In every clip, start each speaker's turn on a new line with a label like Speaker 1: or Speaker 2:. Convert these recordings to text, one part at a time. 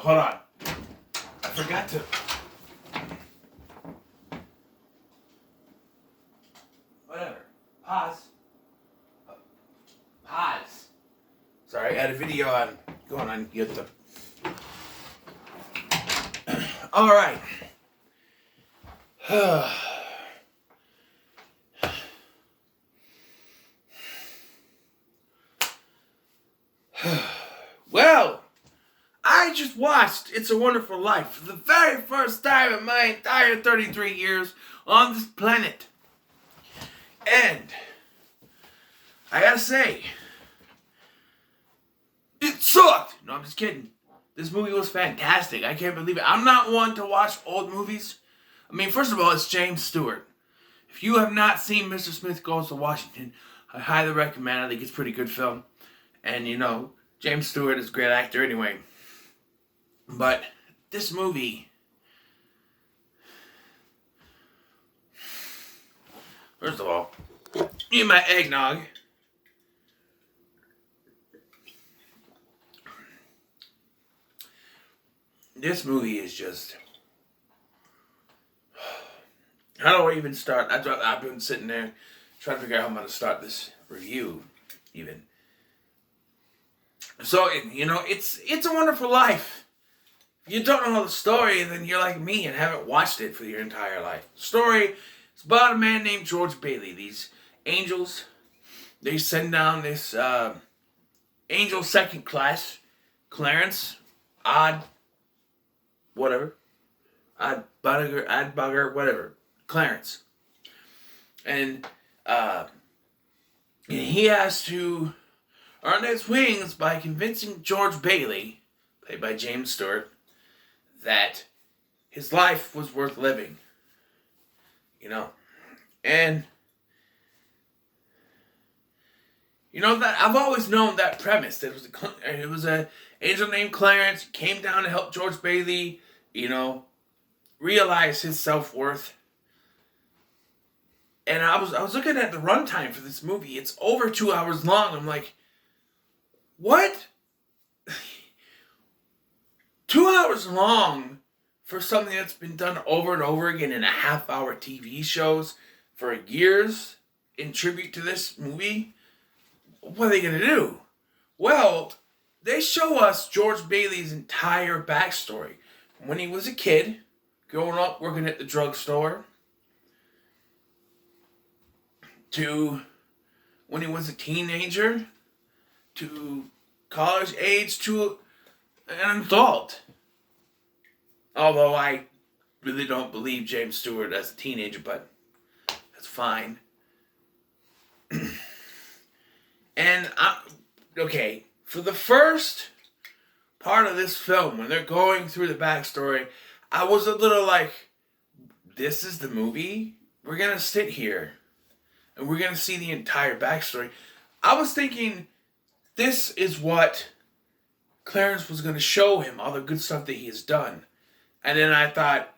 Speaker 1: hold on. I forgot to. Whatever. Pause. Pause. Sorry, I had a video on going on YouTube. All right. Well, I just watched It's a Wonderful Life for the very first time in my entire 33 years on this planet. And I gotta say, it sucked. No, I'm just kidding. This movie was fantastic. I can't believe it. I'm not one to watch old movies. I mean, first of all, it's James Stewart. If you have not seen Mr. Smith Goes to Washington, I highly recommend it. I think it's a pretty good film. And, you know, James Stewart is a great actor anyway. But this movie... First of all, need my eggnog. This movie is just... How do I even start? I've been sitting there trying to figure out how I'm going to start this review, even. So, you know, it's a Wonderful Life. If you don't know the story, then you're like me and haven't watched it for your entire life. The story is about a man named George Bailey. These angels, they send down this angel second class, Clarence, whatever, whatever, Clarence. And he has to earn his wings by convincing George Bailey, played by James Stewart, that his life was worth living. You know. And you know that I've always known that premise. That it was a angel named Clarence came down to help George Bailey, you know, realize his self-worth. And I was looking at the runtime for this movie. It's over 2 hours long. I'm like, what? 2 hours long for something that's been done over and over again in a half-hour TV shows for years in tribute to this movie? What are they going to do? Well, they show us George Bailey's entire backstory. When he was a kid, growing up working at the drugstore, to when he was a teenager, to college age, to an adult. Although I really don't believe James Stewart as a teenager, but that's fine. And, okay, for the first part of this film, when they're going through the backstory, I was a little like, this is the movie? We're going to sit here, and we're going to see the entire backstory. I was thinking, this is what Clarence was going to show him, all the good stuff that he has done. And then I thought,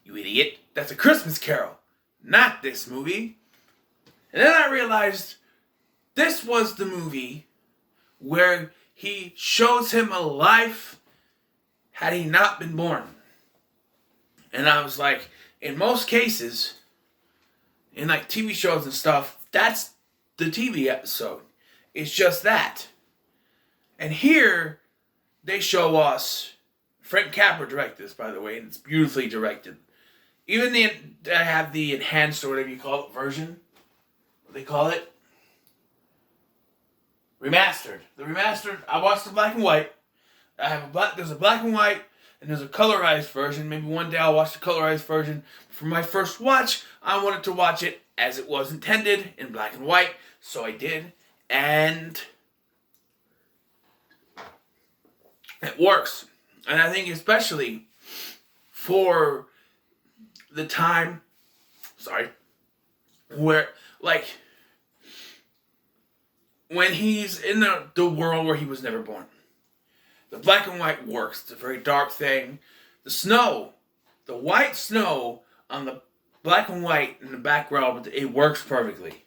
Speaker 1: you idiot, that's A Christmas Carol, not this movie. And then I realized this was the movie where he shows him a life had he not been born. And I was like, in most cases, in like TV shows and stuff, that's the TV episode. It's just that. And here, they show us, Frank Capra directed this, by the way, and it's beautifully directed. Even I have the enhanced, or whatever you call it, version. What they call it? Remastered. The remastered, I watched the black and white. There's a black and white, and there's a colorized version. Maybe one day I'll watch the colorized version. For my first watch, I wanted to watch it as it was intended, in black and white. So I did. And it works. And I think especially for the time, where, like, when he's in the world where he was never born. The black and white works. It's a very dark thing. The snow, the white snow on the black and white in the background, it works perfectly.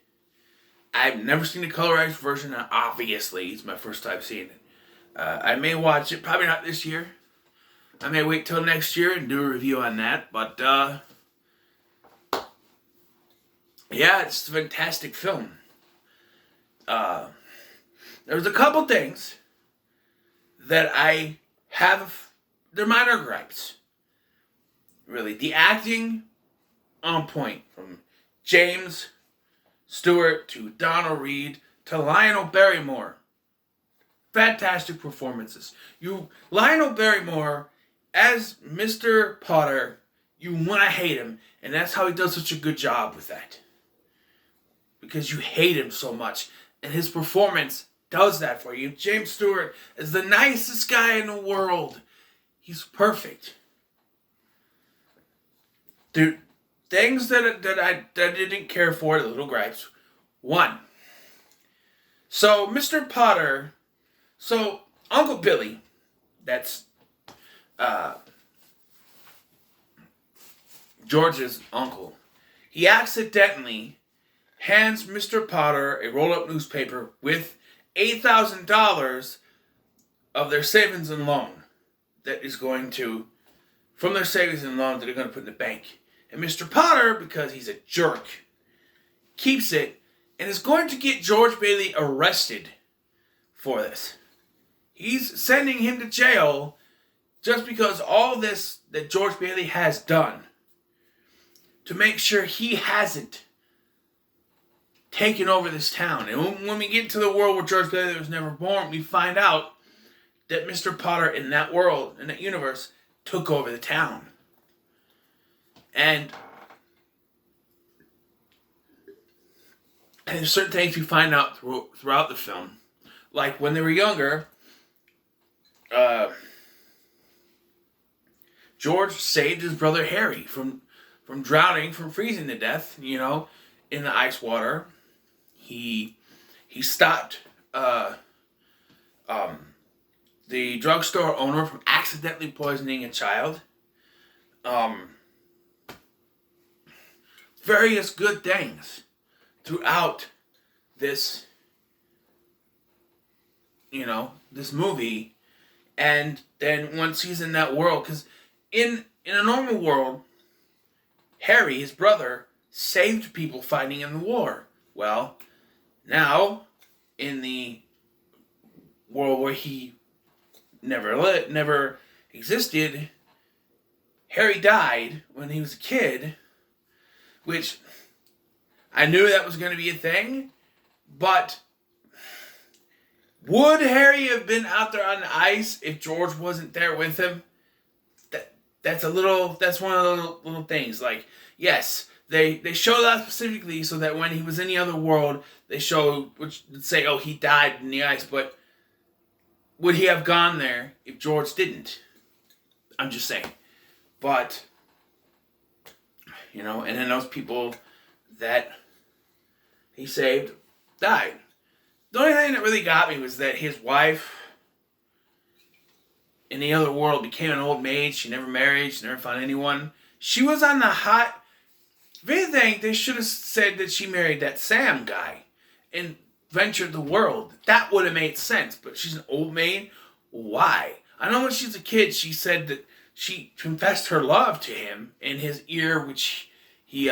Speaker 1: I've never seen the colorized version, and obviously it's my first time seeing it. I may watch it, probably not this year. I may wait till next year and do a review on that, but yeah, it's a fantastic film. There's a couple things that I have, they're minor gripes. Really, the acting on point from James Stewart to Donald Reed to Lionel Barrymore. Fantastic performances. Lionel Barrymore as Mr. Potter, you want to hate him, and that's how he does such a good job with that. Because you hate him so much, and his performance does that for you. James Stewart is the nicest guy in the world. He's perfect. Dude, things that I didn't care for, the little gripes. One. So, Mr. Potter, so Uncle Billy, that's George's uncle, he accidentally hands Mr. Potter a roll-up newspaper with $8,000 of their savings and loan that is going to, from their savings and loan that they're going to put in the bank. And Mr. Potter, because he's a jerk, keeps it and is going to get George Bailey arrested for this. He's sending him to jail just because all this that George Bailey has done to make sure he hasn't taken over this town. And when we get to the world where George Bailey was never born, we find out that Mr. Potter in that world, in that universe, took over the town. And there's certain things we find out throughout the film. Like when they were younger, George saved his brother Harry from drowning, from freezing to death, in the ice water. He stopped the drugstore owner from accidentally poisoning a child. Various good things throughout this, this movie. And then once he's in that world, because in a normal world, Harry, his brother, saved people fighting in the war. Well, now, in the world where he never existed, Harry died when he was a kid, which I knew that was going to be a thing, but would Harry have been out there on the ice if George wasn't there with him? That's one of the little things. Like, yes, they show that specifically so that when he was in the other world, they show, which would say, oh, he died in the ice, but would he have gone there if George didn't? I'm just saying. But, and then those people that he saved died. The only thing that really got me was that his wife in the other world became an old maid. She never married. She never found anyone. She was on the hot... If anything, they should have said that she married that Sam guy and ventured the world. That would have made sense. But she's an old maid? Why? I know when she was a kid, she said that she confessed her love to him in his ear, which he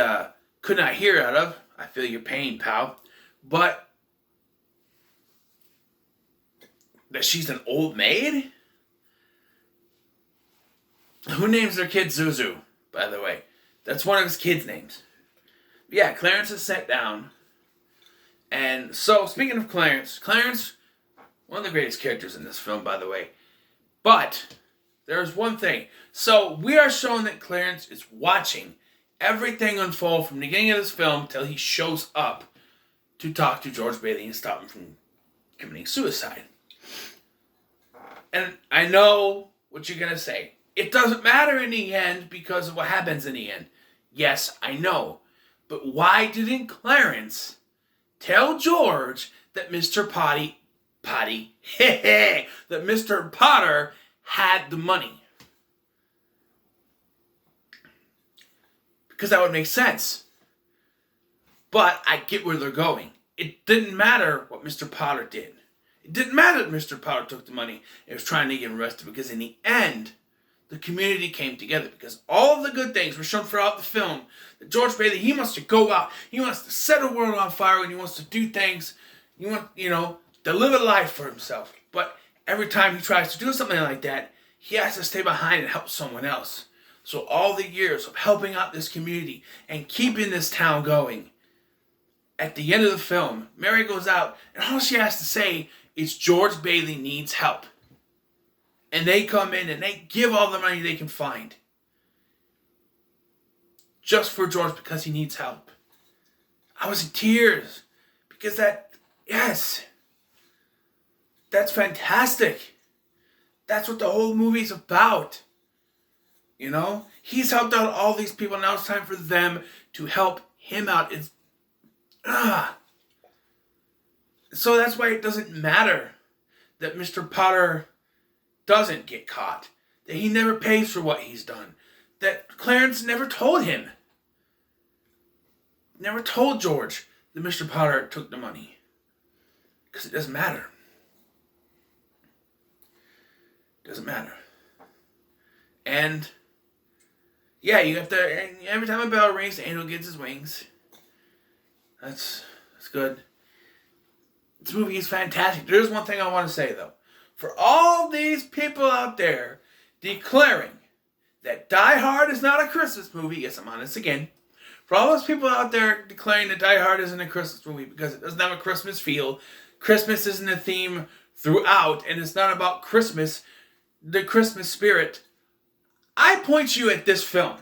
Speaker 1: could not hear out of. I feel your pain, pal. But that she's an old maid? Who names their kid Zuzu, by the way? That's one of his kids' names. Yeah, Clarence is set down. And so, speaking of Clarence, one of the greatest characters in this film, by the way. But, there's one thing. So, we are shown that Clarence is watching everything unfold from the beginning of this film till he shows up to talk to George Bailey and stop him from committing suicide. And I know what you're going to say. It doesn't matter in the end because of what happens in the end. Yes, I know. But why didn't Clarence tell George that Mr. that Mr. Potter had the money? Because that would make sense. But I get where they're going. It didn't matter what Mr. Potter did. It didn't matter that Mr. Potter took the money and was trying to get arrested, because in the end, the community came together, because all of the good things were shown throughout the film. That George Bailey, he wants to go out, he wants to set a world on fire, and he wants to do things, to live a life for himself. But every time he tries to do something like that, he has to stay behind and help someone else. So all the years of helping out this community and keeping this town going, at the end of the film, Mary goes out, and all she has to say is George Bailey needs help. And they come in and they give all the money they can find. Just for George, because he needs help. I was in tears. Because that's fantastic. That's what the whole movie's about. He's helped out all these people. Now it's time for them to help him out. So that's why it doesn't matter that Mr. Potter doesn't get caught. That he never pays for what he's done. That Clarence never told him. Never told George that Mr. Potter took the money. Because it doesn't matter. It doesn't matter. And yeah, you have to, every time a bell rings, the angel gets his wings. That's good. This movie is fantastic. There's one thing I want to say, though. For all these people out there declaring that Die Hard is not a Christmas movie, yes, I'm on this again. For all those people out there declaring that Die Hard isn't a Christmas movie because it doesn't have a Christmas feel, Christmas isn't a theme throughout, and it's not about Christmas, the Christmas spirit, I point you at this film.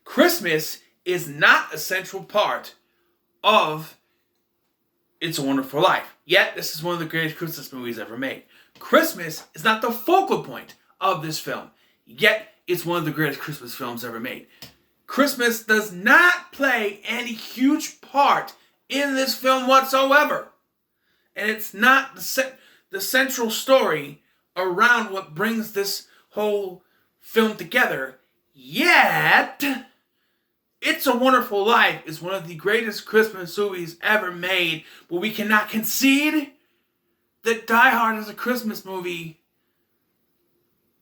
Speaker 1: Christmas is not a central part of It's a Wonderful Life. Yet, this is one of the greatest Christmas movies ever made. Christmas is not the focal point of this film. Yet, it's one of the greatest Christmas films ever made. Christmas does not play any huge part in this film whatsoever. And it's not the central story around what brings this whole film together. Yet, It's a Wonderful Life is one of the greatest Christmas movies ever made, but we cannot concede that Die Hard is a Christmas movie,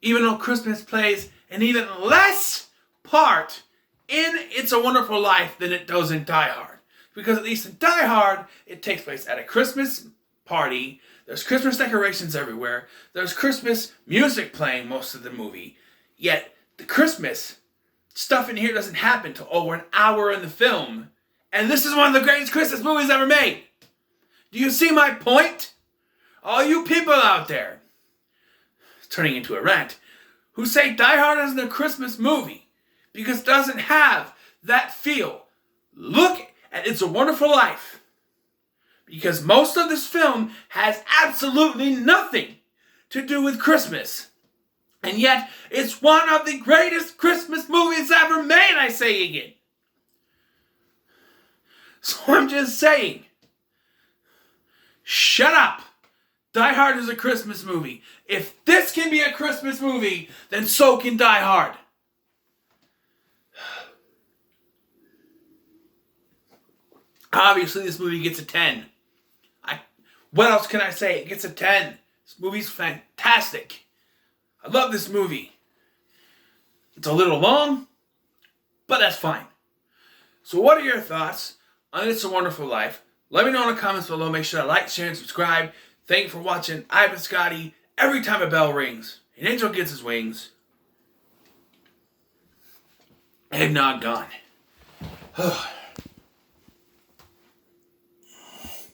Speaker 1: even though Christmas plays an even less part in It's a Wonderful Life than it does in Die Hard. Because at least in Die Hard, it takes place at a Christmas party, there's Christmas decorations everywhere, there's Christmas music playing most of the movie, yet the Christmas stuff in here doesn't happen till over an hour in the film. And this is one of the greatest Christmas movies ever made. Do you see my point? All you people out there, turning into a rant, who say Die Hard isn't a Christmas movie because it doesn't have that feel. Look at It's a Wonderful Life. Because most of this film has absolutely nothing to do with Christmas. And yet, it's one of the greatest Christmas movies ever made, I say again. So I'm just saying, shut up. Die Hard is a Christmas movie. If this can be a Christmas movie, then so can Die Hard. Obviously, this movie gets a 10. What else can I say? It gets a 10. This movie's fantastic. I love this movie. It's a little long, but that's fine. So what are your thoughts on It's a Wonderful Life? Let me know in the comments below. Make sure to like, share, and subscribe. Thank you for watching. I've been Scotty. Every time a bell rings, an angel gets his wings. Eggnog gone.